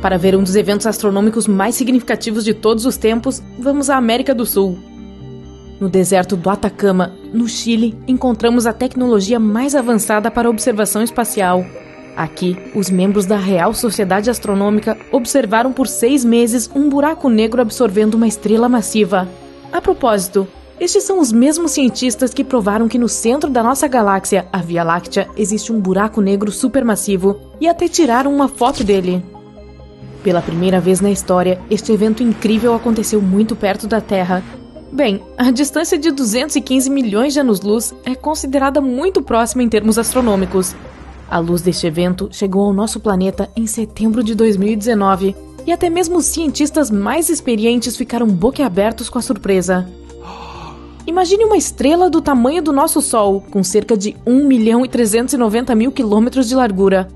Para ver um dos eventos astronômicos mais significativos de todos os tempos, vamos à América do Sul. No deserto do Atacama, no Chile, encontramos a tecnologia mais avançada para observação espacial. Aqui, os membros da Real Sociedade Astronômica observaram por 6 meses um buraco negro absorvendo uma estrela massiva. A propósito, estes são os mesmos cientistas que provaram que no centro da nossa galáxia, a Via Láctea, existe um buraco negro supermassivo e até tiraram uma foto dele. Pela primeira vez na história, este evento incrível aconteceu muito perto da Terra. Bem, a distância de 215 milhões de anos-luz é considerada muito próxima em termos astronômicos. A luz deste evento chegou ao nosso planeta em setembro de 2019 e até mesmo os cientistas mais experientes ficaram boquiabertos com a surpresa. Imagine uma estrela do tamanho do nosso Sol, com cerca de 1.390.000 quilômetros de largura.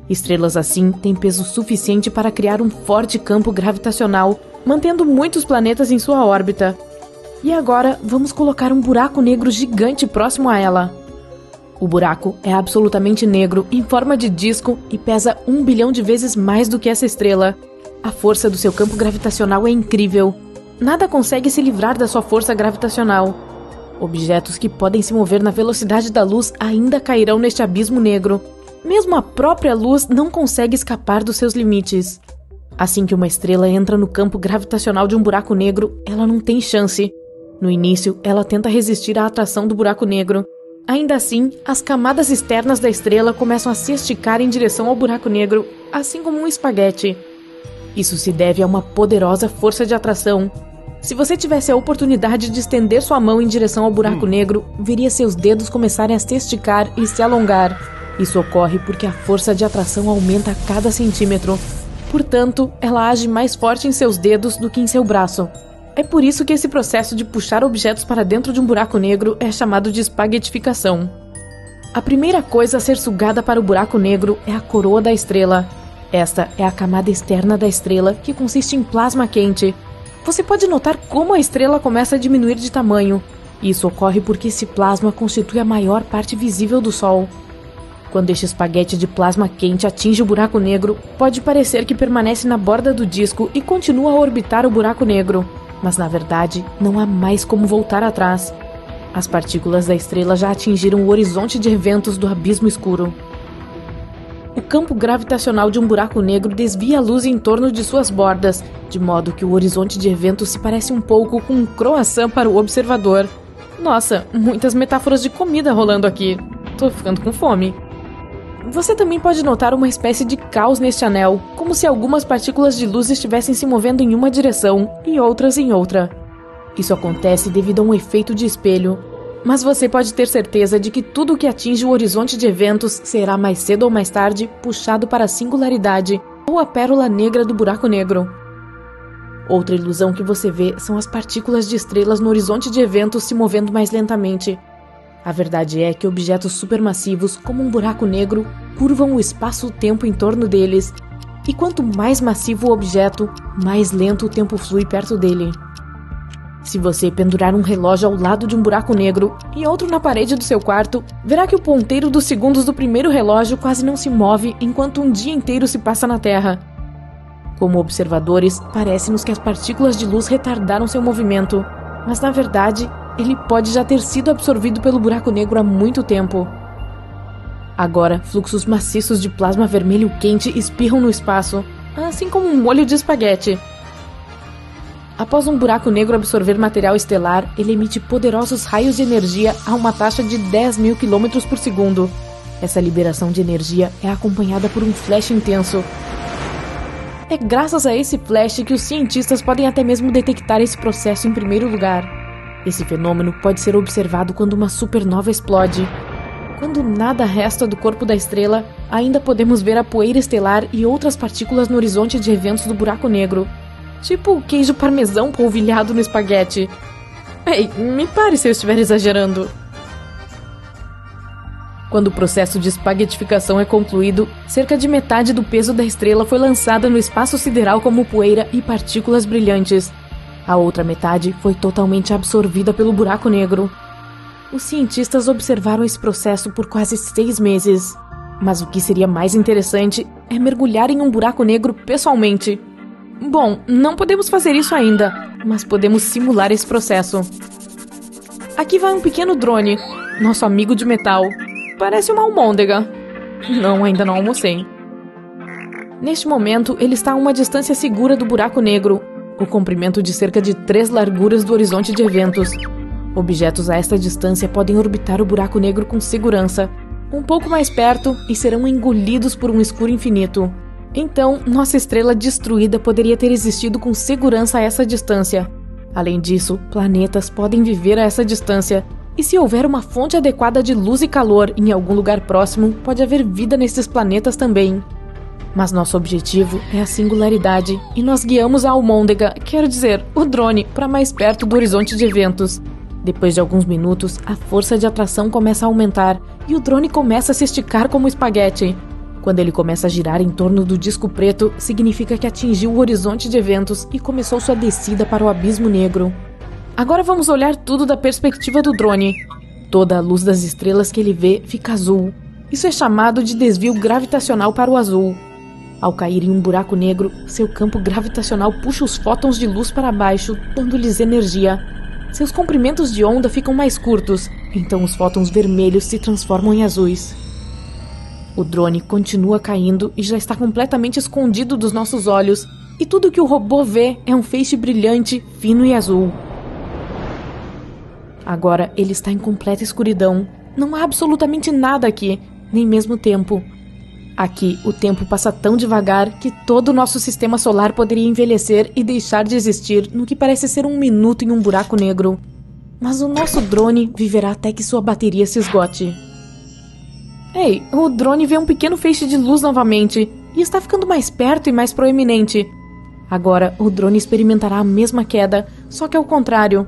Estrelas assim têm peso suficiente para criar um forte campo gravitacional, mantendo muitos planetas em sua órbita. E agora, vamos colocar um buraco negro gigante próximo a ela. O buraco é absolutamente negro, em forma de disco e pesa 1 bilhão de vezes mais do que essa estrela. A força do seu campo gravitacional é incrível. Nada consegue se livrar da sua força gravitacional. Objetos que podem se mover na velocidade da luz ainda cairão neste abismo negro. Mesmo a própria luz não consegue escapar dos seus limites. Assim que uma estrela entra no campo gravitacional de um buraco negro, ela não tem chance. No início, ela tenta resistir à atração do buraco negro. Ainda assim, as camadas externas da estrela começam a se esticar em direção ao buraco negro, assim como um espaguete. Isso se deve a uma poderosa força de atração. Se você tivesse a oportunidade de estender sua mão em direção ao buraco negro, veria seus dedos começarem a se esticar e se alongar. Isso ocorre porque a força de atração aumenta a cada centímetro. Portanto, ela age mais forte em seus dedos do que em seu braço. É por isso que esse processo de puxar objetos para dentro de um buraco negro é chamado de espaguetificação. A primeira coisa a ser sugada para o buraco negro é a coroa da estrela. Esta é a camada externa da estrela, que consiste em plasma quente. Você pode notar como a estrela começa a diminuir de tamanho. Isso ocorre porque esse plasma constitui a maior parte visível do Sol. Quando este espaguete de plasma quente atinge o buraco negro, pode parecer que permanece na borda do disco e continua a orbitar o buraco negro. Mas, na verdade, não há mais como voltar atrás. As partículas da estrela já atingiram o horizonte de eventos do abismo escuro. O campo gravitacional de um buraco negro desvia a luz em torno de suas bordas, de modo que o horizonte de eventos se parece um pouco com um croissant para o observador. Nossa, muitas metáforas de comida rolando aqui. Tô ficando com fome. Você também pode notar uma espécie de caos neste anel, como se algumas partículas de luz estivessem se movendo em uma direção e outras em outra. Isso acontece devido a um efeito de espelho, mas você pode ter certeza de que tudo o que atinge o horizonte de eventos será mais cedo ou mais tarde puxado para a singularidade ou a pérola negra do buraco negro. Outra ilusão que você vê são as partículas de estrelas no horizonte de eventos se movendo mais lentamente. A verdade é que objetos supermassivos, como um buraco negro, curvam o espaço-tempo em torno deles, e quanto mais massivo o objeto, mais lento o tempo flui perto dele. Se você pendurar um relógio ao lado de um buraco negro e outro na parede do seu quarto, verá que o ponteiro dos segundos do primeiro relógio quase não se move enquanto um dia inteiro se passa na Terra. Como observadores, parece-nos que as partículas de luz retardaram seu movimento, mas na verdade, ele pode já ter sido absorvido pelo buraco negro há muito tempo. Agora, fluxos maciços de plasma vermelho quente espirram no espaço, assim como um molho de espaguete. Após um buraco negro absorver material estelar, ele emite poderosos raios de energia a uma taxa de 10.000 km por segundo. Essa liberação de energia é acompanhada por um flash intenso. É graças a esse flash que os cientistas podem até mesmo detectar esse processo em primeiro lugar. Esse fenômeno pode ser observado quando uma supernova explode. Quando nada resta do corpo da estrela, ainda podemos ver a poeira estelar e outras partículas no horizonte de eventos do buraco negro. Tipo o queijo parmesão polvilhado no espaguete. Ei, me pare se eu estiver exagerando. Quando o processo de espaguetificação é concluído, cerca de metade do peso da estrela foi lançada no espaço sideral como poeira e partículas brilhantes. A outra metade foi totalmente absorvida pelo buraco negro. Os cientistas observaram esse processo por quase 6 meses. Mas o que seria mais interessante é mergulhar em um buraco negro pessoalmente. Bom, não podemos fazer isso ainda, mas podemos simular esse processo. Aqui vai um pequeno drone, nosso amigo de metal. Parece uma almôndega. Não, ainda não almocei. Neste momento, ele está a uma distância segura do buraco negro, o comprimento de cerca de 3 larguras do horizonte de eventos. Objetos a esta distância podem orbitar o buraco negro com segurança, um pouco mais perto e serão engolidos por um escuro infinito. Então, nossa estrela destruída poderia ter existido com segurança a essa distância. Além disso, planetas podem viver a essa distância, e se houver uma fonte adequada de luz e calor em algum lugar próximo, pode haver vida nesses planetas também. Mas nosso objetivo é a singularidade, e nós guiamos a almôndega, quero dizer, o drone, para mais perto do horizonte de eventos. Depois de alguns minutos, a força de atração começa a aumentar, e o drone começa a se esticar como espaguete. Quando ele começa a girar em torno do disco preto, significa que atingiu o horizonte de eventos e começou sua descida para o abismo negro. Agora vamos olhar tudo da perspectiva do drone. Toda a luz das estrelas que ele vê fica azul. Isso é chamado de desvio gravitacional para o azul. Ao cair em um buraco negro, seu campo gravitacional puxa os fótons de luz para baixo, dando-lhes energia. Seus comprimentos de onda ficam mais curtos, então os fótons vermelhos se transformam em azuis. O drone continua caindo e já está completamente escondido dos nossos olhos, e tudo que o robô vê é um feixe brilhante, fino e azul. Agora ele está em completa escuridão. Não há absolutamente nada aqui, nem mesmo tempo. Aqui, o tempo passa tão devagar que todo o nosso sistema solar poderia envelhecer e deixar de existir no que parece ser um minuto em um buraco negro. Mas o nosso drone viverá até que sua bateria se esgote. Ei, o drone vê um pequeno feixe de luz novamente e está ficando mais perto e mais proeminente. Agora, o drone experimentará a mesma queda, só que ao contrário.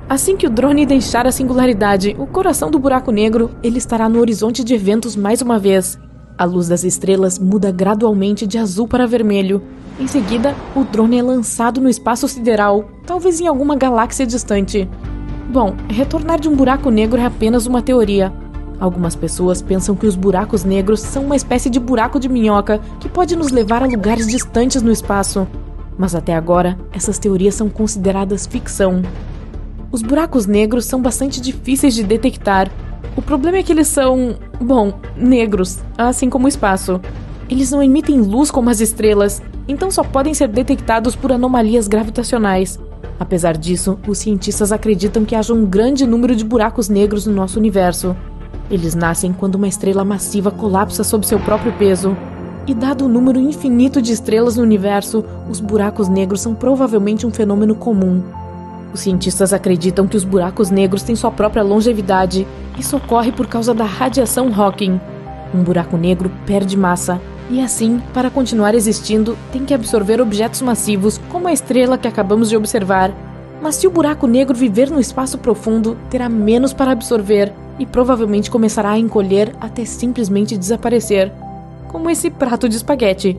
Assim que o drone deixar a singularidade, o coração do buraco negro, ele estará no horizonte de eventos mais uma vez. A luz das estrelas muda gradualmente de azul para vermelho. Em seguida, o drone é lançado no espaço sideral, talvez em alguma galáxia distante. Bom, retornar de um buraco negro é apenas uma teoria. Algumas pessoas pensam que os buracos negros são uma espécie de buraco de minhoca que pode nos levar a lugares distantes no espaço. Mas até agora, essas teorias são consideradas ficção. Os buracos negros são bastante difíceis de detectar. O problema é que eles são, negros, assim como o espaço. Eles não emitem luz como as estrelas, então só podem ser detectados por anomalias gravitacionais. Apesar disso, os cientistas acreditam que haja um grande número de buracos negros no nosso universo. Eles nascem quando uma estrela massiva colapsa sob seu próprio peso. E dado o número infinito de estrelas no universo, os buracos negros são provavelmente um fenômeno comum. Os cientistas acreditam que os buracos negros têm sua própria longevidade. Isso ocorre por causa da radiação Hawking. Um buraco negro perde massa, e assim, para continuar existindo, tem que absorver objetos massivos, como a estrela que acabamos de observar. Mas se o buraco negro viver no espaço profundo, terá menos para absorver, e provavelmente começará a encolher até simplesmente desaparecer. Como esse prato de espaguete.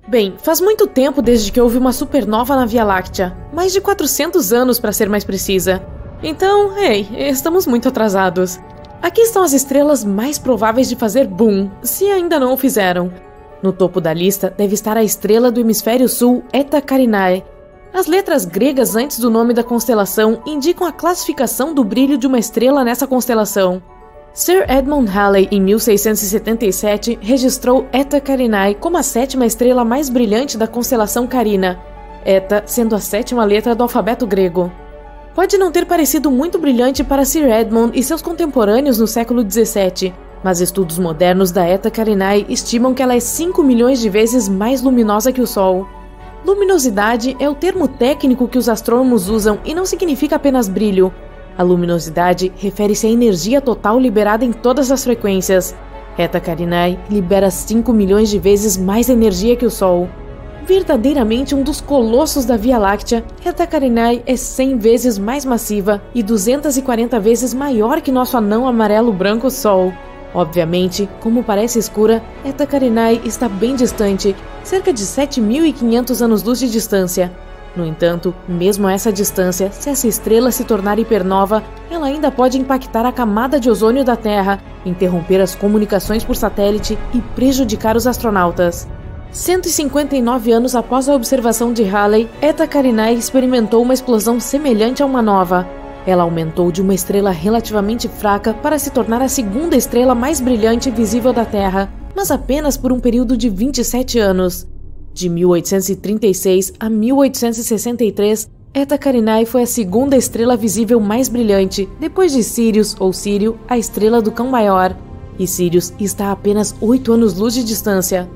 Bem, faz muito tempo desde que houve uma supernova na Via Láctea. Mais de 400 anos, para ser mais precisa. Então, estamos muito atrasados. Aqui estão as estrelas mais prováveis de fazer boom, se ainda não o fizeram. No topo da lista deve estar a estrela do hemisfério sul, Eta Carinae. As letras gregas antes do nome da constelação indicam a classificação do brilho de uma estrela nessa constelação. Sir Edmund Halley, em 1677, registrou Eta Carinae como a 7ª estrela mais brilhante da constelação Carina, Eta sendo a 7ª letra do alfabeto grego. Pode não ter parecido muito brilhante para Sir Edmund e seus contemporâneos no século XVII, mas estudos modernos da Eta Carinae estimam que ela é 5 milhões de vezes mais luminosa que o Sol. Luminosidade é o termo técnico que os astrônomos usam e não significa apenas brilho. A luminosidade refere-se à energia total liberada em todas as frequências. Eta Carinae libera 5 milhões de vezes mais energia que o Sol. Verdadeiramente um dos colossos da Via Láctea, Eta Carinae é 100 vezes mais massiva e 240 vezes maior que nosso anão amarelo-branco Sol. Obviamente, como parece escura, Eta Carinae está bem distante, cerca de 7.500 anos-luz de distância. No entanto, mesmo a essa distância, se essa estrela se tornar hipernova, ela ainda pode impactar a camada de ozônio da Terra, interromper as comunicações por satélite e prejudicar os astronautas. 159 anos após a observação de Halley, Eta Carinae experimentou uma explosão semelhante a uma nova. Ela aumentou de uma estrela relativamente fraca para se tornar a segunda estrela mais brilhante visível da Terra, mas apenas por um período de 27 anos. De 1836 a 1863, Eta Carinae foi a segunda estrela visível mais brilhante, depois de Sirius, ou Sírio, a estrela do Cão Maior, e Sirius está a apenas 8 anos-luz de distância.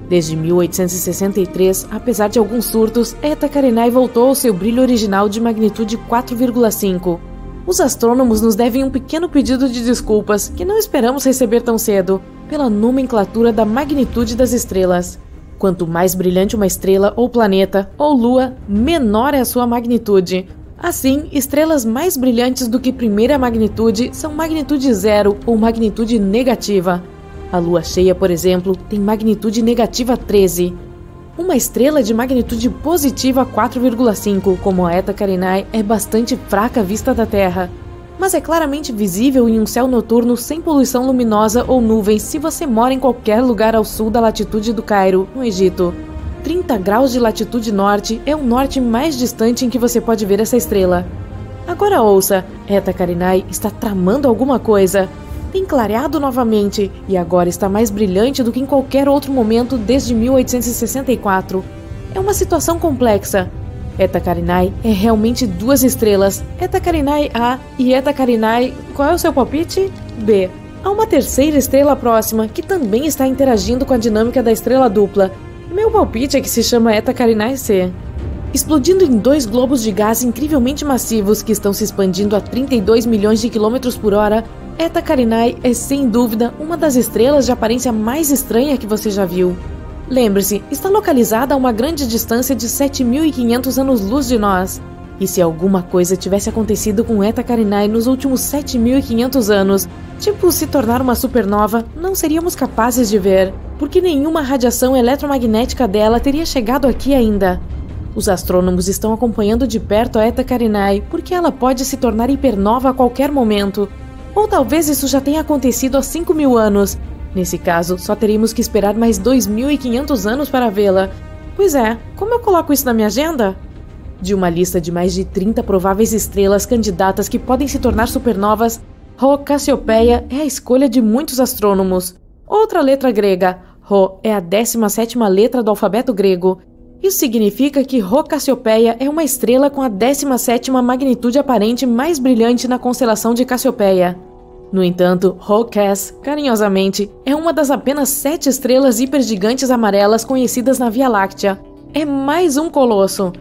Desde 1863, apesar de alguns surtos, Eta Carinae voltou ao seu brilho original de magnitude 4,5. Os astrônomos nos devem um pequeno pedido de desculpas, que não esperamos receber tão cedo, pela nomenclatura da magnitude das estrelas. Quanto mais brilhante uma estrela ou planeta, ou lua, menor é a sua magnitude. Assim, estrelas mais brilhantes do que primeira magnitude são magnitude zero ou magnitude negativa. A lua cheia, por exemplo, tem magnitude negativa 13. Uma estrela de magnitude positiva 4,5, como a Eta Carinae, é bastante fraca à vista da Terra, mas é claramente visível em um céu noturno sem poluição luminosa ou nuvens se você mora em qualquer lugar ao sul da latitude do Cairo, no Egito. 30 graus de latitude norte é o norte mais distante em que você pode ver essa estrela. Agora ouça, Eta Carinae está tramando alguma coisa. Tem clareado novamente e agora está mais brilhante do que em qualquer outro momento desde 1864. É uma situação complexa. Eta Carinae é realmente duas estrelas, Eta Carinae A e Eta Carinae, qual é o seu palpite? B. Há uma terceira estrela próxima que também está interagindo com a dinâmica da estrela dupla. Meu palpite é que se chama Eta Carinae C. Explodindo em dois globos de gás incrivelmente massivos que estão se expandindo a 32 milhões de quilômetros por hora, Eta Carinae é sem dúvida uma das estrelas de aparência mais estranha que você já viu. Lembre-se, está localizada a uma grande distância de 7.500 anos-luz de nós. E se alguma coisa tivesse acontecido com Eta Carinae nos últimos 7.500 anos, tipo se tornar uma supernova, não seríamos capazes de ver, porque nenhuma radiação eletromagnética dela teria chegado aqui ainda. Os astrônomos estão acompanhando de perto a Eta Carinae porque ela pode se tornar hipernova a qualquer momento. Ou talvez isso já tenha acontecido há 5.000 anos. Nesse caso, só teríamos que esperar mais 2.500 anos para vê-la. Pois é, como eu coloco isso na minha agenda? De uma lista de mais de 30 prováveis estrelas candidatas que podem se tornar supernovas, Rho Cassiopeia é a escolha de muitos astrônomos. Outra letra grega, Rho é a 17ª letra do alfabeto grego. Isso significa que Rho Cassiopeia é uma estrela com a 17ª magnitude aparente mais brilhante na constelação de Cassiopeia. No entanto, Rho Cass, carinhosamente, é uma das apenas 7 estrelas hipergigantes amarelas conhecidas na Via Láctea. É mais um colosso.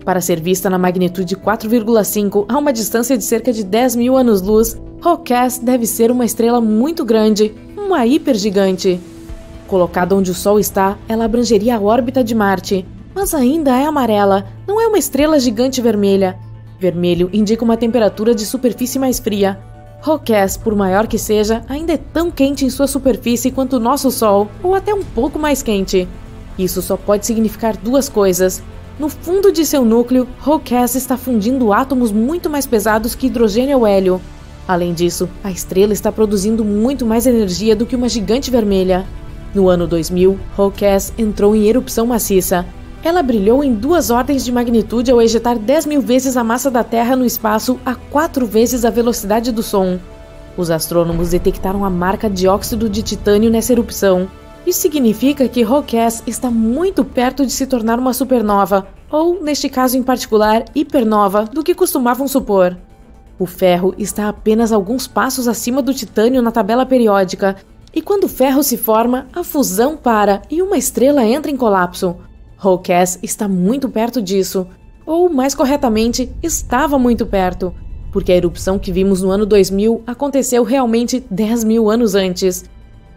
Para ser vista na magnitude 4,5 a uma distância de cerca de 10.000 anos-luz, Rho Cass deve ser uma estrela muito grande, uma hipergigante. Colocada onde o Sol está, ela abrangeria a órbita de Marte. Mas ainda é amarela, não é uma estrela gigante vermelha. Vermelho indica uma temperatura de superfície mais fria. Rho Cass, por maior que seja, ainda é tão quente em sua superfície quanto o nosso Sol, ou até um pouco mais quente. Isso só pode significar duas coisas. No fundo de seu núcleo, Rho Cass está fundindo átomos muito mais pesados que hidrogênio ou hélio. Além disso, a estrela está produzindo muito mais energia do que uma gigante vermelha. No ano 2000, Rho Cass entrou em erupção maciça. Ela brilhou em 2 ordens de magnitude ao ejetar 10.000 vezes a massa da Terra no espaço a 4 vezes a velocidade do som. Os astrônomos detectaram a marca de óxido de titânio nessa erupção. Isso significa que Rho Cass está muito perto de se tornar uma supernova, ou, neste caso em particular, hipernova, do que costumavam supor. O ferro está apenas alguns passos acima do titânio na tabela periódica, e quando o ferro se forma, a fusão para e uma estrela entra em colapso. Rho Cass está muito perto disso, ou, mais corretamente, estava muito perto, porque a erupção que vimos no ano 2000 aconteceu realmente 10.000 anos antes.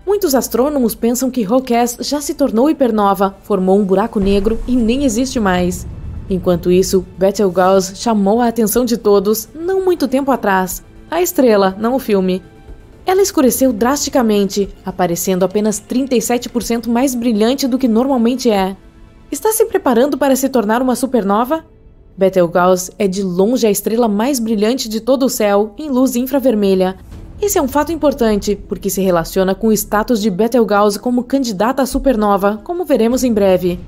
Muitos astrônomos pensam que Rho Cass já se tornou hipernova, formou um buraco negro e nem existe mais. Enquanto isso, Betelgeuse chamou a atenção de todos, não muito tempo atrás. A estrela, não o filme. Ela escureceu drasticamente, aparecendo apenas 37% mais brilhante do que normalmente é. Está se preparando para se tornar uma supernova? Betelgeuse é de longe a estrela mais brilhante de todo o céu em luz infravermelha. Esse é um fato importante, porque se relaciona com o status de Betelgeuse como candidata à supernova, como veremos em breve.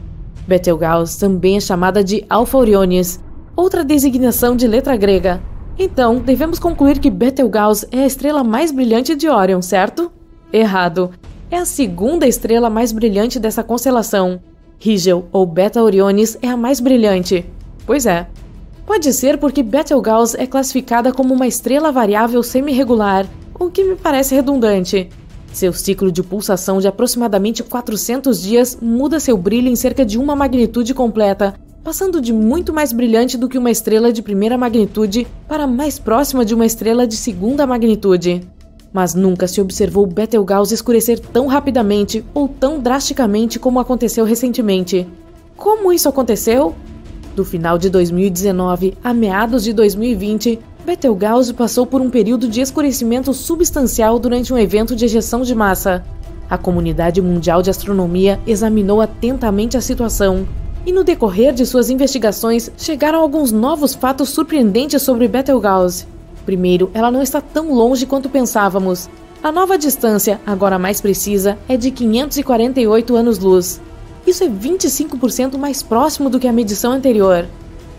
Betelgeuse também é chamada de Alpha Orionis, outra designação de letra grega. Então, devemos concluir que Betelgeuse é a estrela mais brilhante de Órion, certo? Errado. É a segunda estrela mais brilhante dessa constelação. Rigel, ou Beta Orionis, é a mais brilhante. Pois é. Pode ser porque Betelgeuse é classificada como uma estrela variável semi-regular, o que me parece redundante. Seu ciclo de pulsação de aproximadamente 400 dias muda seu brilho em cerca de uma magnitude completa, passando de muito mais brilhante do que uma estrela de primeira magnitude para mais próxima de uma estrela de segunda magnitude. Mas nunca se observou Betelgeuse escurecer tão rapidamente ou tão drasticamente como aconteceu recentemente. Como isso aconteceu? Do final de 2019 a meados de 2020, Betelgeuse passou por um período de escurecimento substancial durante um evento de ejeção de massa. A comunidade mundial de astronomia examinou atentamente a situação, e no decorrer de suas investigações chegaram alguns novos fatos surpreendentes sobre Betelgeuse. Primeiro, ela não está tão longe quanto pensávamos. A nova distância, agora mais precisa, é de 548 anos-luz. Isso é 25% mais próximo do que a medição anterior.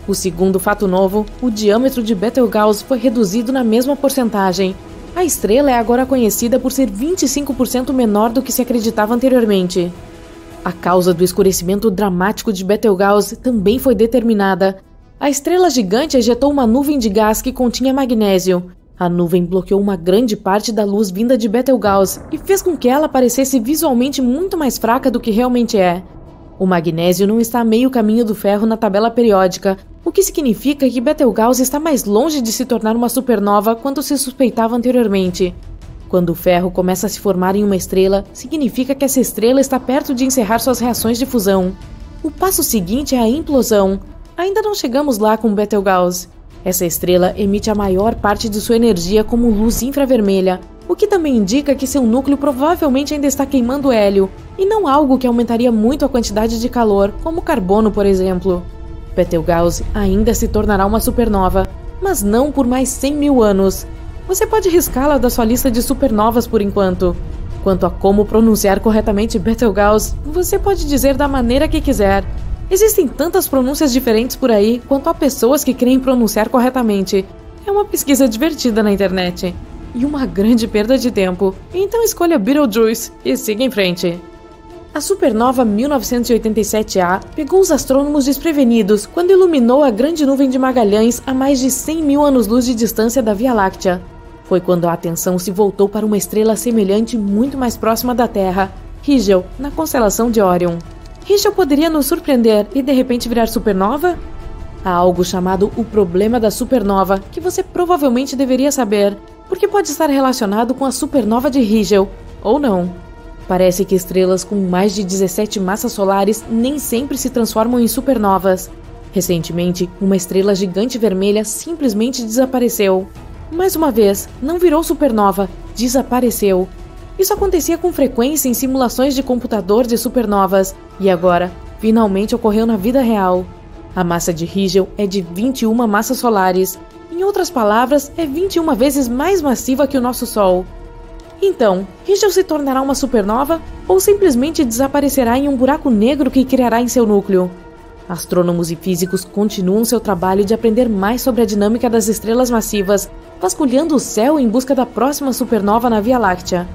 O segundo fato novo, o diâmetro de Betelgeuse foi reduzido na mesma porcentagem. A estrela é agora conhecida por ser 25% menor do que se acreditava anteriormente. A causa do escurecimento dramático de Betelgeuse também foi determinada. A estrela gigante ejetou uma nuvem de gás que continha magnésio. A nuvem bloqueou uma grande parte da luz vinda de Betelgeuse e fez com que ela parecesse visualmente muito mais fraca do que realmente é. O magnésio não está a meio caminho do ferro na tabela periódica, o que significa que Betelgeuse está mais longe de se tornar uma supernova quanto se suspeitava anteriormente. Quando o ferro começa a se formar em uma estrela, significa que essa estrela está perto de encerrar suas reações de fusão. O passo seguinte é a implosão. Ainda não chegamos lá com Betelgeuse. Essa estrela emite a maior parte de sua energia como luz infravermelha, o que também indica que seu núcleo provavelmente ainda está queimando hélio, e não algo que aumentaria muito a quantidade de calor, como carbono, por exemplo. Betelgeuse ainda se tornará uma supernova, mas não por mais 100 mil anos. Você pode riscá-la da sua lista de supernovas por enquanto. Quanto a como pronunciar corretamente Betelgeuse, você pode dizer da maneira que quiser. Existem tantas pronúncias diferentes por aí quanto há pessoas que creem pronunciar corretamente. É uma pesquisa divertida na internet. E uma grande perda de tempo. Então escolha Betelgeuse e siga em frente. A supernova 1987A pegou os astrônomos desprevenidos quando iluminou a Grande Nuvem de Magalhães a mais de 100 mil anos-luz de distância da Via Láctea. Foi quando a atenção se voltou para uma estrela semelhante muito mais próxima da Terra, Rigel, na constelação de Órion. Rigel poderia nos surpreender e de repente virar supernova? Há algo chamado o problema da supernova, que você provavelmente deveria saber, porque pode estar relacionado com a supernova de Rigel, ou não. Parece que estrelas com mais de 17 massas solares nem sempre se transformam em supernovas. Recentemente, uma estrela gigante vermelha simplesmente desapareceu. Mais uma vez, não virou supernova, desapareceu. Isso acontecia com frequência em simulações de computador de supernovas, e agora, finalmente ocorreu na vida real. A massa de Rigel é de 21 massas solares. Em outras palavras, é 21 vezes mais massiva que o nosso Sol. Então, Rigel se tornará uma supernova ou simplesmente desaparecerá em um buraco negro que criará em seu núcleo? Astrônomos e físicos continuam seu trabalho de aprender mais sobre a dinâmica das estrelas massivas, vasculhando o céu em busca da próxima supernova na Via Láctea.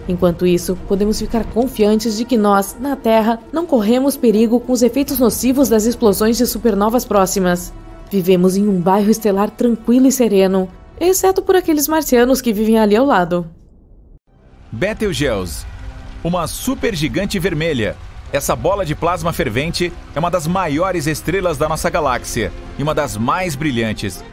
Enquanto isso, podemos ficar confiantes de que nós, na Terra, não corremos perigo com os efeitos nocivos das explosões de supernovas próximas. Vivemos em um bairro estelar tranquilo e sereno, exceto por aqueles marcianos que vivem ali ao lado. Betelgeuse, uma supergigante vermelha. Essa bola de plasma fervente é uma das maiores estrelas da nossa galáxia e uma das mais brilhantes.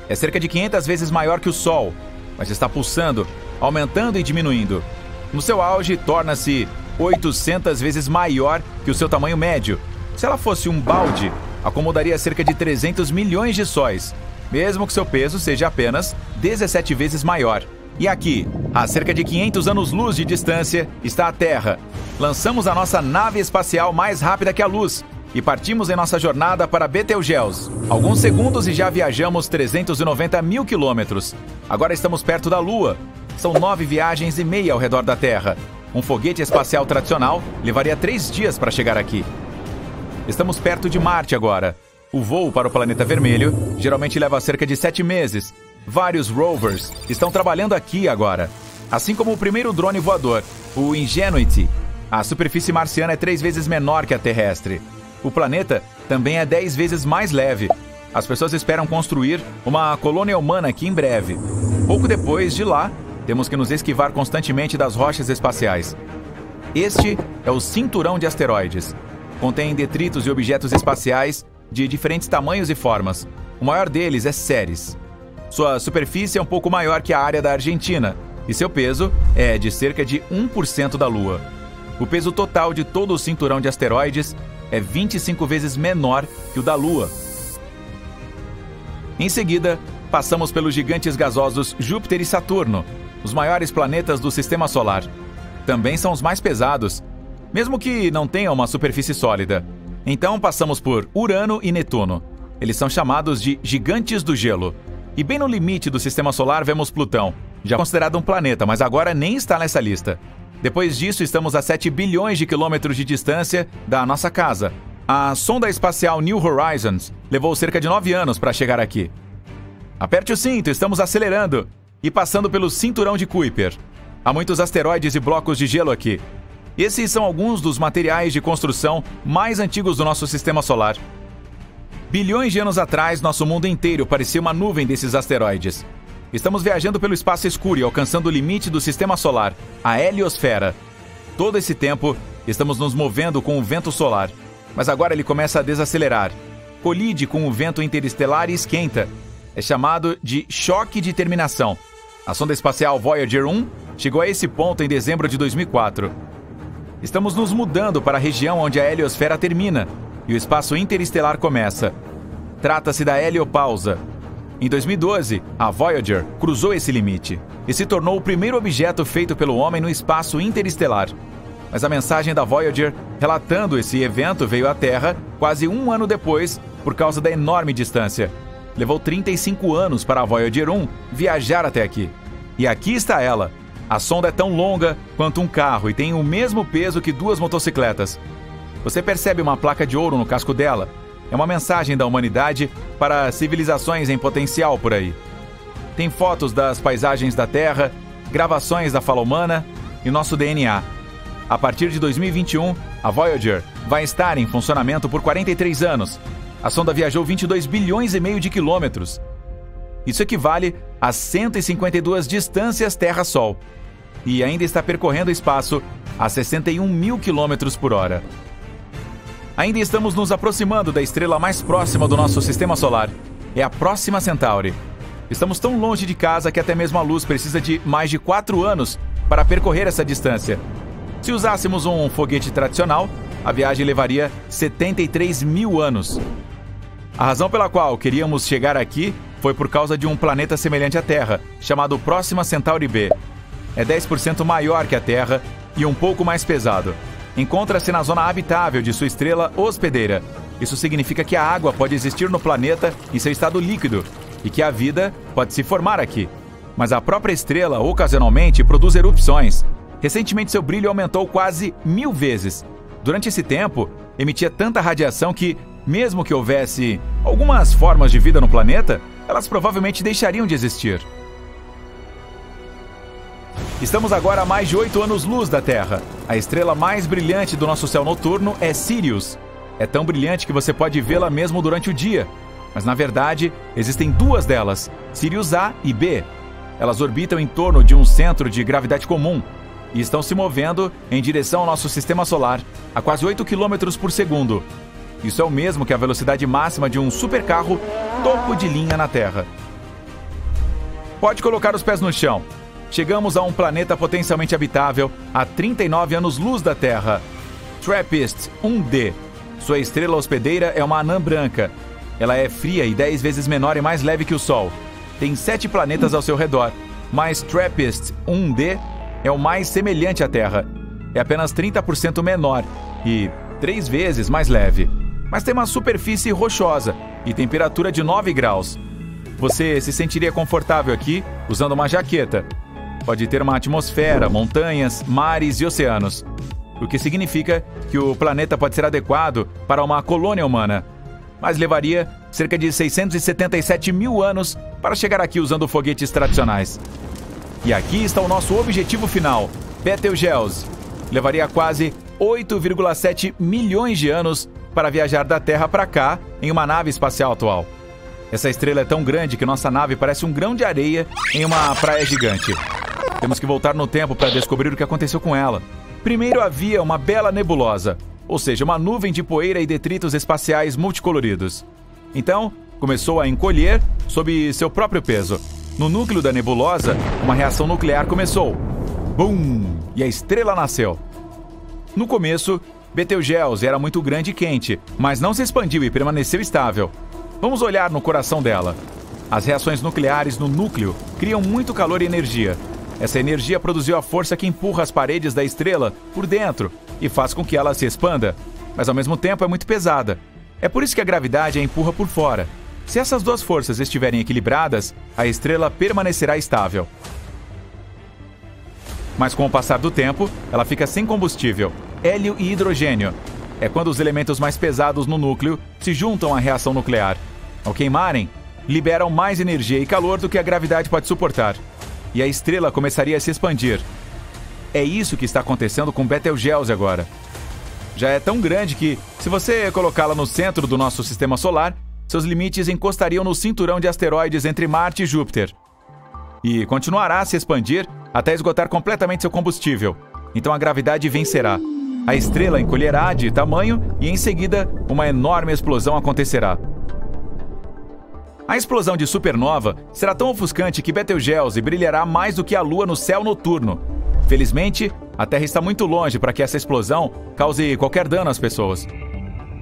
É cerca de 500 vezes maior que o Sol, mas está pulsando, aumentando e diminuindo. No seu auge, torna-se 800 vezes maior que o seu tamanho médio. Se ela fosse um balde, acomodaria cerca de 300 milhões de sóis, mesmo que seu peso seja apenas 17 vezes maior. E aqui, a cerca de 500 anos-luz de distância, está a Terra. Lançamos a nossa nave espacial mais rápida que a luz, e partimos em nossa jornada para Betelgeuse. Alguns segundos e já viajamos 390 mil quilômetros. Agora estamos perto da Lua. São 9 viagens e meia ao redor da Terra. Um foguete espacial tradicional levaria 3 dias para chegar aqui. Estamos perto de Marte agora. O voo para o planeta vermelho geralmente leva cerca de 7 meses. Vários rovers estão trabalhando aqui agora. Assim como o primeiro drone voador, o Ingenuity. A superfície marciana é 3 vezes menor que a terrestre. O planeta também é 10 vezes mais leve. As pessoas esperam construir uma colônia humana aqui em breve. Pouco depois de lá, temos que nos esquivar constantemente das rochas espaciais. Este é o cinturão de asteroides. Contém detritos e objetos espaciais de diferentes tamanhos e formas. O maior deles é Ceres. Sua superfície é um pouco maior que a área da Argentina e seu peso é de cerca de 1% da Lua. O peso total de todo o cinturão de asteroides é 25 vezes menor que o da Lua. Em seguida, passamos pelos gigantes gasosos Júpiter e Saturno, os maiores planetas do Sistema Solar. Também são os mais pesados, mesmo que não tenham uma superfície sólida. Então passamos por Urano e Netuno. Eles são chamados de gigantes do gelo. E bem no limite do Sistema Solar vemos Plutão, já considerado um planeta, mas agora nem está nessa lista. Depois disso, estamos a 7 bilhões de quilômetros de distância da nossa casa. A sonda espacial New Horizons levou cerca de 9 anos para chegar aqui. Aperte o cinto, estamos acelerando e passando pelo cinturão de Kuiper. Há muitos asteroides e blocos de gelo aqui. Esses são alguns dos materiais de construção mais antigos do nosso Sistema Solar. Bilhões de anos atrás, nosso mundo inteiro parecia uma nuvem desses asteroides. Estamos viajando pelo espaço escuro e alcançando o limite do Sistema Solar, a heliosfera. Todo esse tempo, estamos nos movendo com o vento solar, mas agora ele começa a desacelerar. Colide com o vento interestelar e esquenta. É chamado de choque de terminação. A sonda espacial Voyager 1 chegou a esse ponto em dezembro de 2004. Estamos nos mudando para a região onde a heliosfera termina e o espaço interestelar começa. Trata-se da heliopausa. Em 2012, a Voyager cruzou esse limite e se tornou o primeiro objeto feito pelo homem no espaço interestelar. Mas a mensagem da Voyager relatando esse evento veio à Terra quase um ano depois por causa da enorme distância. Levou 35 anos para a Voyager 1 viajar até aqui. E aqui está ela. A sonda é tão longa quanto um carro e tem o mesmo peso que 2 motocicletas. Você percebe uma placa de ouro no casco dela? É uma mensagem da humanidade para civilizações em potencial por aí. Tem fotos das paisagens da Terra, gravações da fala humana e nosso DNA. A partir de 2021, a Voyager vai estar em funcionamento por 43 anos. A sonda viajou 22 bilhões e meio de quilômetros. Isso equivale a 152 distâncias Terra-Sol. E ainda está percorrendo o espaço a 61 mil quilômetros por hora. Ainda estamos nos aproximando da estrela mais próxima do nosso Sistema Solar. É a Próxima Centauri. Estamos tão longe de casa que até mesmo a luz precisa de mais de 4 anos para percorrer essa distância. Se usássemos um foguete tradicional, a viagem levaria 73 mil anos. A razão pela qual queríamos chegar aqui foi por causa de um planeta semelhante à Terra, chamado Próxima Centauri b. É 10% maior que a Terra e um pouco mais pesado. Encontra-se na zona habitável de sua estrela hospedeira. Isso significa que a água pode existir no planeta em seu estado líquido e que a vida pode se formar aqui. Mas a própria estrela, ocasionalmente, produz erupções. Recentemente, seu brilho aumentou quase 1000 vezes. Durante esse tempo, emitia tanta radiação que, mesmo que houvesse algumas formas de vida no planeta, elas provavelmente deixariam de existir. Estamos agora a mais de 8 anos-luz da Terra. A estrela mais brilhante do nosso céu noturno é Sirius. É tão brilhante que você pode vê-la mesmo durante o dia. Mas, na verdade, existem 2 delas, Sirius A e B. Elas orbitam em torno de um centro de gravidade comum e estão se movendo em direção ao nosso Sistema Solar a quase 8 km por segundo. Isso é o mesmo que a velocidade máxima de um supercarro topo de linha na Terra. Pode colocar os pés no chão. Chegamos a um planeta potencialmente habitável a 39 anos-luz da Terra. TRAPPIST-1d. Sua estrela hospedeira é uma anã branca. Ela é fria e 10 vezes menor e mais leve que o Sol. Tem 7 planetas ao seu redor, mas TRAPPIST-1d é o mais semelhante à Terra. É apenas 30% menor e 3 vezes mais leve. mas tem uma superfície rochosa e temperatura de 9 graus. Você se sentiria confortável aqui usando uma jaqueta. Pode ter uma atmosfera, montanhas, mares e oceanos, o que significa que o planeta pode ser adequado para uma colônia humana, mas levaria cerca de 677 mil anos para chegar aqui usando foguetes tradicionais. E aqui está o nosso objetivo final, Betelgeuse. Levaria quase 8,7 milhões de anos para viajar da Terra para cá em uma nave espacial atual. Essa estrela é tão grande que nossa nave parece um grão de areia em uma praia gigante. Temos que voltar no tempo para descobrir o que aconteceu com ela. Primeiro havia uma bela nebulosa, ou seja, uma nuvem de poeira e detritos espaciais multicoloridos. Então, começou a encolher sob seu próprio peso. No núcleo da nebulosa, uma reação nuclear começou. Bum! E a estrela nasceu. No começo, Betelgeuse era muito grande e quente, mas não se expandiu e permaneceu estável. Vamos olhar no coração dela. As reações nucleares no núcleo criam muito calor e energia. Essa energia produziu a força que empurra as paredes da estrela por dentro e faz com que ela se expanda, mas ao mesmo tempo é muito pesada. É por isso que a gravidade a empurra por fora. Se essas duas forças estiverem equilibradas, a estrela permanecerá estável. Mas com o passar do tempo, ela fica sem combustível, hélio e hidrogênio. É quando os elementos mais pesados no núcleo se juntam à reação nuclear. Ao queimarem, liberam mais energia e calor do que a gravidade pode suportar. E a estrela começaria a se expandir. É isso que está acontecendo com Betelgeuse agora. Já é tão grande que, se você colocá-la no centro do nosso sistema solar, seus limites encostariam no cinturão de asteroides entre Marte e Júpiter. E continuará a se expandir até esgotar completamente seu combustível. Então a gravidade vencerá. A estrela encolherá de tamanho e, em seguida, uma enorme explosão acontecerá. A explosão de supernova será tão ofuscante que Betelgeuse brilhará mais do que a Lua no céu noturno. Felizmente, a Terra está muito longe para que essa explosão cause qualquer dano às pessoas.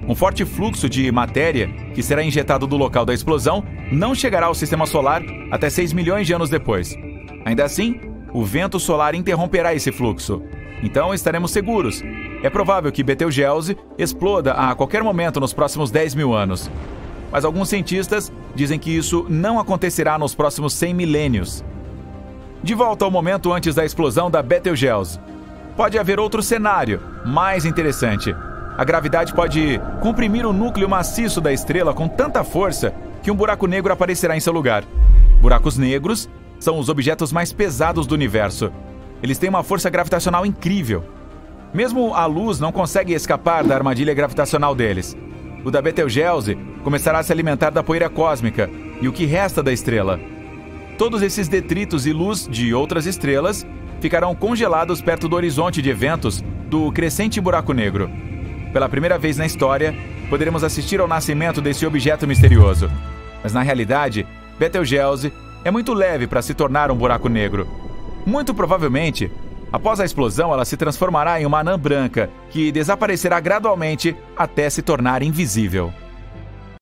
Um forte fluxo de matéria que será injetado do local da explosão não chegará ao sistema solar até 6 milhões de anos depois. Ainda assim, o vento solar interromperá esse fluxo. Então estaremos seguros. É provável que Betelgeuse exploda a qualquer momento nos próximos 10 mil anos. Mas alguns cientistas dizem que isso não acontecerá nos próximos 100 milênios. De volta ao momento antes da explosão da Betelgeuse. Pode haver outro cenário, mais interessante. A gravidade pode comprimir o núcleo maciço da estrela com tanta força que um buraco negro aparecerá em seu lugar. Buracos negros são os objetos mais pesados do universo. Eles têm uma força gravitacional incrível. Mesmo a luz não consegue escapar da armadilha gravitacional deles. O da Betelgeuse começará a se alimentar da poeira cósmica e o que resta da estrela. Todos esses detritos e luz de outras estrelas ficarão congelados perto do horizonte de eventos do crescente buraco negro. Pela primeira vez na história, poderemos assistir ao nascimento desse objeto misterioso. Mas na realidade, Betelgeuse é muito leve para se tornar um buraco negro. Muito provavelmente, após a explosão, ela se transformará em uma anã branca, que desaparecerá gradualmente até se tornar invisível.